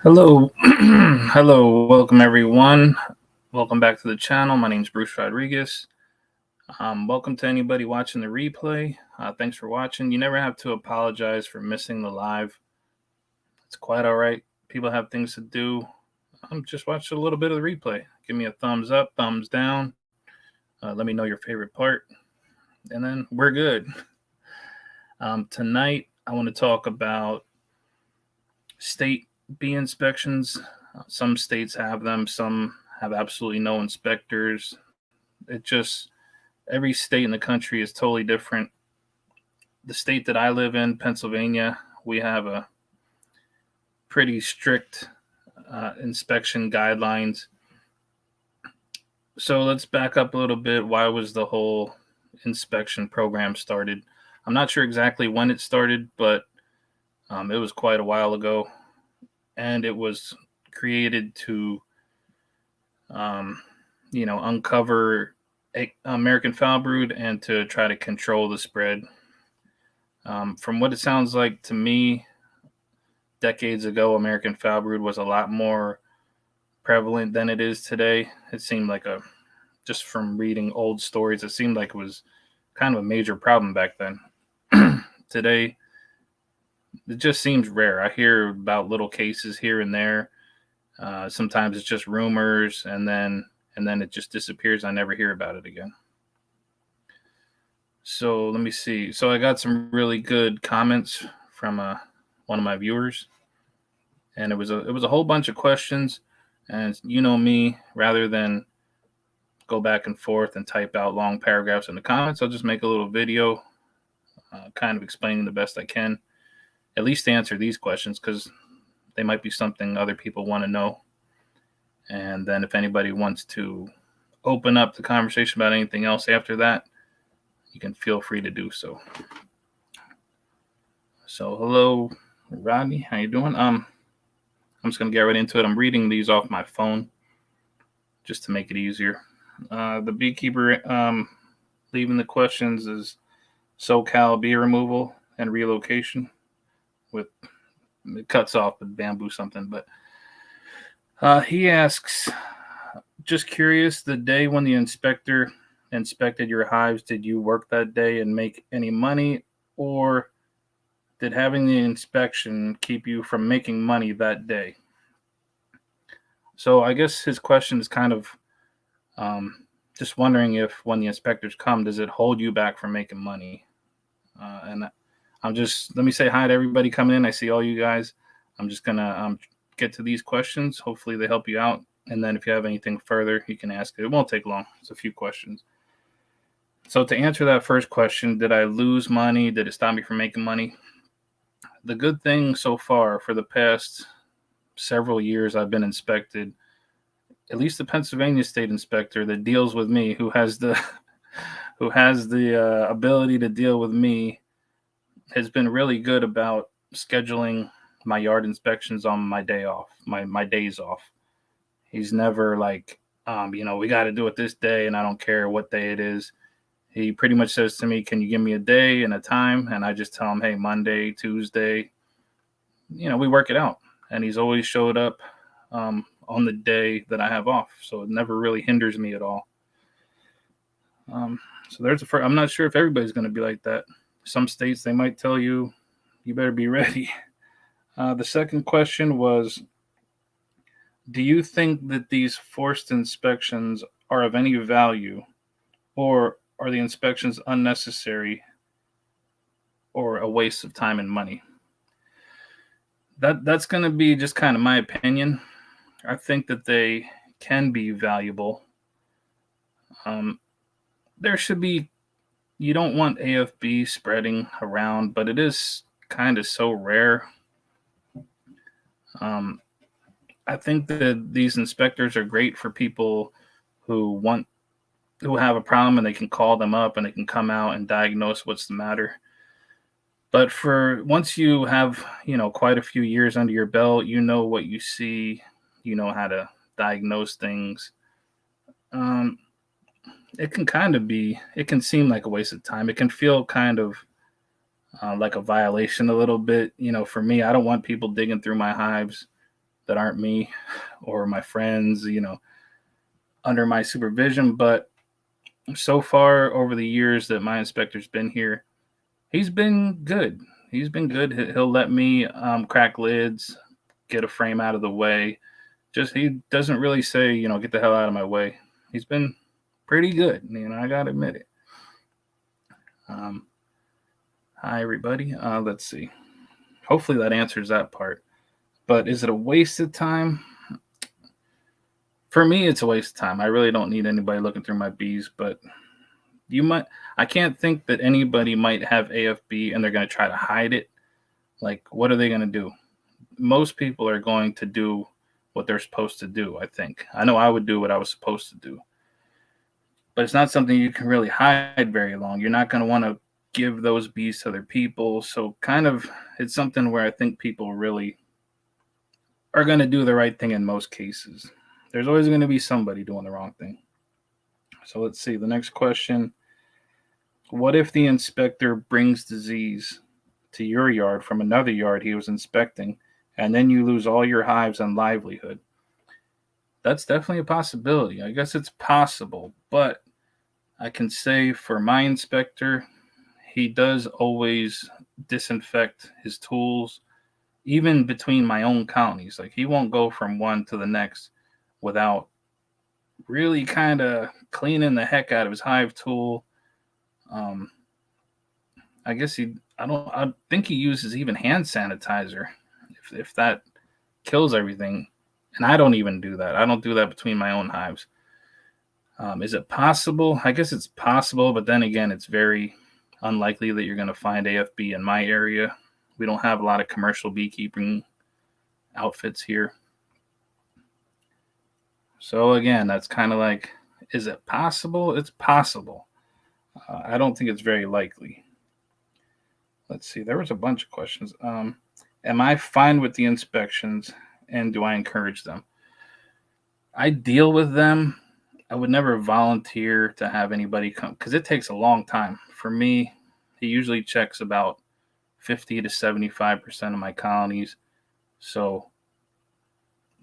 Hello, hello, welcome everyone. Welcome back to the channel. My name is Bruce Rodriguez. Welcome to anybody watching the replay. Thanks for watching. You never have to apologize for missing the live. It's quite all right. People have things to do. Just watch a little bit of the replay. Give me a thumbs up, thumbs down. Let me know your favorite part, and then we're good. Tonight, I want to talk about state bee inspections. Some states have them, some have absolutely no inspectors. Every state in the country is totally different. The state that I live in, Pennsylvania, we have a pretty strict inspection guidelines. So let's back up a little bit. Why was the whole inspection program started? I'm not sure exactly when it started, but it was quite a while ago. And it was created to, uncover American foul brood and to try to control the spread. From what it sounds like to me, decades ago, American foul brood was a lot more prevalent than it is today. It seemed like just from reading old stories, it seemed like it was kind of a major problem back then. Today, it just seems rare. I hear about little cases here and there. Sometimes it's just rumors, and then it just disappears. I never hear about it again. So let me see. So I got some really good comments from one of my viewers, and it was a whole bunch of questions. And you know me, rather than go back and forth and type out long paragraphs in the comments, I'll just make a little video, kind of explaining the best I can, at least to answer these questions, because they might be something other people want to know. And then if anybody wants to open up the conversation about anything else after that, you can feel free to do so. So hello, Rodney, how you doing? I'm just gonna get right into it. I'm reading these off my phone just to make it easier. The beekeeper leaving the questions is SoCal bee removal and relocation. With it cuts off with bamboo something, but he asks, just curious, the day when the inspector inspected your hives, did you work that day and make any money, or did having the inspection keep you from making money that day? So I guess his question is kind of just wondering if when the inspectors come, does it hold you back from making money? And let me say hi to everybody coming in. I see all you guys. I'm just gonna get to these questions. Hopefully they help you out. And then if you have anything further, you can ask it. It won't take long. It's a few questions. So to answer that first question, did I lose money? Did it stop me from making money? The good thing so far, for the past several years I've been inspected, at least the Pennsylvania state inspector that deals with me, who has the ability to deal with me, has been really good about scheduling my yard inspections on my day off, my days off. He's never like, we got to do it this day, and I don't care what day it is. He pretty much says to me, can you give me a day and a time? And I just tell him, hey, Monday, Tuesday, we work it out. And he's always showed up on the day that I have off. So it never really hinders me at all. So there's I'm not sure if everybody's going to be like that. Some states, they might tell you, you better be ready. The second question was, do you think that these forced inspections are of any value, or are the inspections unnecessary or a waste of time and money? That's going to be just kind of my opinion. I think that they can be valuable. There should be, you don't want AFB spreading around, but it is kind of so rare. I think that these inspectors are great for people who have a problem, and they can call them up and they can come out and diagnose what's the matter. But for once you have, quite a few years under your belt, you know what you see, you know how to diagnose things. It can seem like a waste of time. It can feel kind of like a violation a little bit. For me, I don't want people digging through my hives that aren't me or my friends, under my supervision. But so far over the years that my inspector's been here, he's been good. He's been good. He'll let me crack lids, get a frame out of the way. Just he doesn't really say, get the hell out of my way. He's been pretty good. I gotta admit it. Hi everybody. Let's see. Hopefully that answers that part. But is it a waste of time? For me, it's a waste of time. I really don't need anybody looking through my bees, but I can't think that anybody might have AFB and they're going to try to hide it. Like, what are they going to do? Most people are going to do what they're supposed to do, I think. I know I would do what I was supposed to do. But it's not something you can really hide very long. You're not going to want to give those bees to other people. So it's something where I think people really are going to do the right thing in most cases. There's always going to be somebody doing the wrong thing. So let's see. The next question. What if the inspector brings disease to your yard from another yard he was inspecting, and then you lose all your hives and livelihood? That's definitely a possibility. I guess it's possible, but I can say for my inspector, he does always disinfect his tools, even between my own counties. Like, he won't go from one to the next without really kind of cleaning the heck out of his hive tool. I guess I think he uses even hand sanitizer if that kills everything. And I don't even do that. I don't do that between my own hives. Is it possible? I guess it's possible, but then again, it's very unlikely that you're going to find AFB in my area. We don't have a lot of commercial beekeeping outfits here. So again, that's kind of like, is it possible? It's possible. I don't think it's very likely. Let's see. There was a bunch of questions. Am I fine with the inspections, and do I encourage them? I deal with them. I would never volunteer to have anybody come because it takes a long time. For me, he usually checks about 50 to 75% of my colonies. So,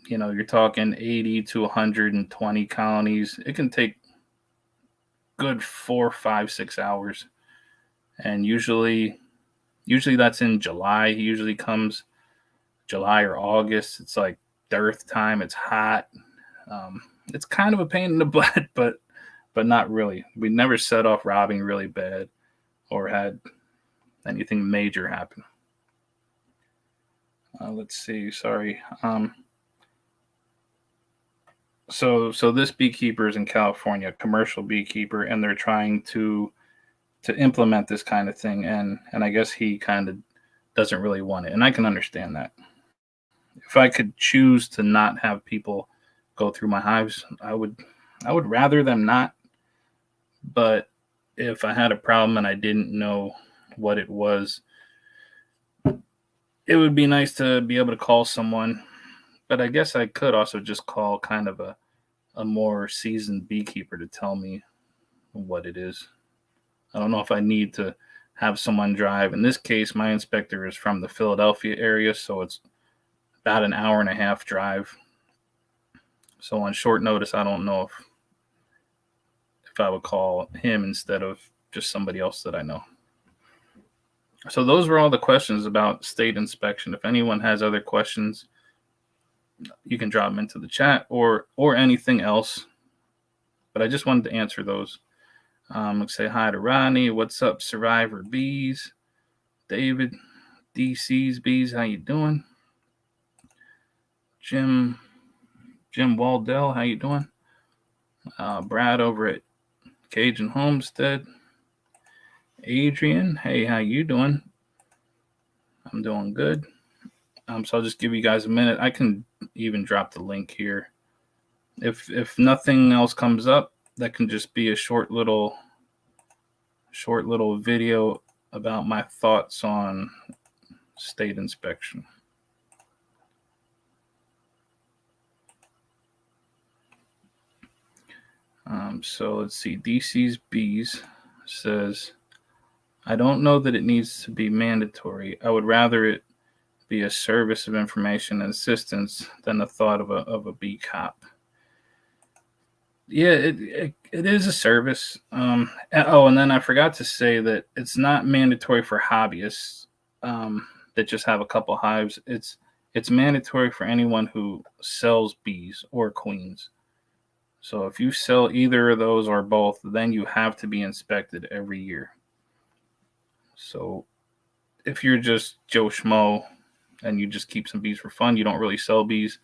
you're talking 80 to 120 colonies. It can take good 4, 5, 6 hours. And usually that's in July. He usually comes July or August. It's like dearth time. It's hot. It's kind of a pain in the butt, but not really. We never set off robbing really bad or had anything major happen. Let's see. Sorry. So this beekeeper is in California, commercial beekeeper, and they're trying to implement this kind of thing, and I guess he kind of doesn't really want it, and I can understand that. If I could choose to not have people go through my hives, I would rather them not. But if I had a problem and I didn't know what it was, it would be nice to be able to call someone. But I guess I could also just call kind of a more seasoned beekeeper to tell me what it is. I don't know if I need to have someone drive. In this case, my inspector is from the Philadelphia area, so it's about an hour and a half drive. So on short notice, I don't know if I would call him instead of just somebody else that I know. So those were all the questions about state inspection. If anyone has other questions, you can drop them into the chat or anything else. But I just wanted to answer those. Let's say hi to Ronnie. What's up, Survivor Bees? David, DC's Bees. How you doing? Jim Waldell. How you doing? Brad over at Cajun Homestead. Adrian. Hey, how you doing? I'm doing good. So I'll just give you guys a minute. I can even drop the link here. If nothing else comes up, that can just be a short little video about my thoughts on state inspection. So let's see. DC's Bees says, I don't know that it needs to be mandatory. I would rather it be a service of information and assistance than the thought of a bee cop. Yeah, it is a service. And then I forgot to say that it's not mandatory for hobbyists that just have a couple hives. It's mandatory for anyone who sells bees or queens. So if you sell either of those or both, then you have to be inspected every year. So if you're just Joe Schmo and you just keep some bees for fun, you don't really sell bees,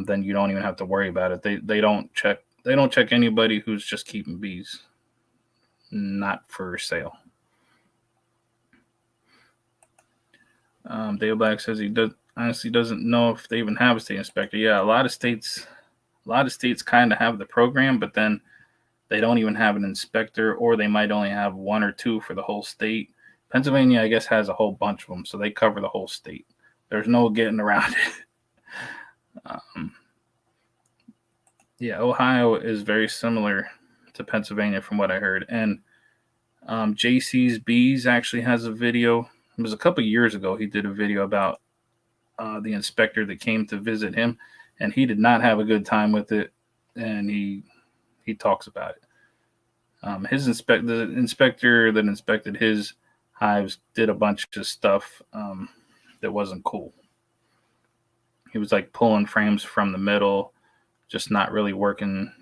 then you don't even have to worry about it. They don't check anybody who's just keeping bees, not for sale. Dale Black says he honestly doesn't know if they even have a state inspector. Yeah, a lot of states kind of have the program, but then they don't even have an inspector, or they might only have one or two for the whole state. Pennsylvania, I guess, has a whole bunch of them, so they cover the whole state. There's no getting around it. Yeah, Ohio is very similar to Pennsylvania from what I heard. And JC's Bees actually has a video. It was a couple years ago. He did a video about the inspector that came to visit him, and he did not have a good time with it. And he talks about it. The inspector that inspected his hives did a bunch of stuff that wasn't cool. He was like pulling frames from the middle, just not really working,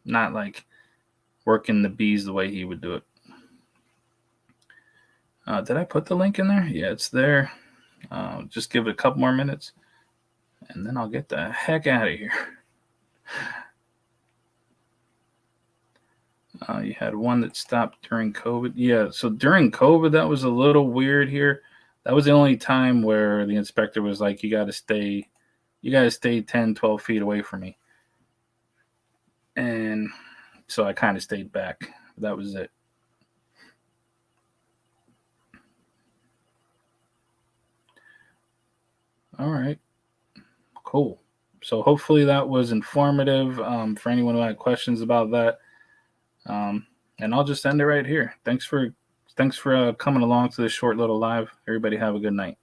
not like working the bees the way he would do it. Did I put the link in there? Yeah, it's there. Just give it a couple more minutes, and then I'll get the heck out of here. You had one that stopped during COVID. Yeah, so during COVID, that was a little weird here. That was the only time where the inspector was like, you got to stay 10, 12 feet away from me. And so I kind of stayed back. That was it. All right. Cool. So hopefully that was informative for anyone who had questions about that. And I'll just end it right here. Thanks for coming along to this short little live. Everybody have a good night.